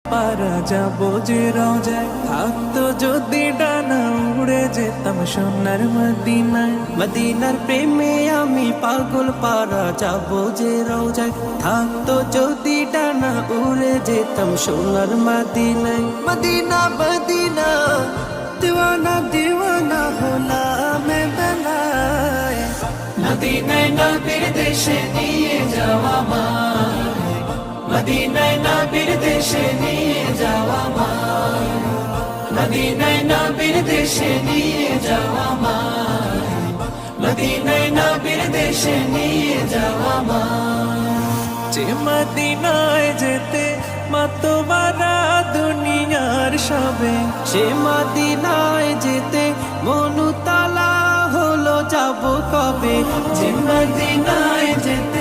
পারা যাবো যে রোজায়, থাকতো যদি ডানা উড়ে যেতাম সোনার মদিনায়। মদিনার প্রেমে আমি পাগল, পারা যাবো যে রোজায়, থাকতো যদি ডানা উড়ে যেতাম সোনার মদিনায়। মদিনা মদিনা দিওয়ানা দিওয়ানা হলাম বেলায়, মদিনায় নবীর দেশে নিয়ে যাওয়া আমায়, মদিনায় নবীর দেশে নিয়ে যাওয়া আমায়, মদিনায় নবীর দেশে নিয়ে যাওয়া আমায়, মদিনায় নবীর দেশে নিয়ে যাওয়া আমায়। যে মদিনায় যেতে মাতোয়ারা দুনিয়ার সবে, সে মদিনায় যেতে মনুতালা হলো যাব কবে। যে মদিনায় যেতে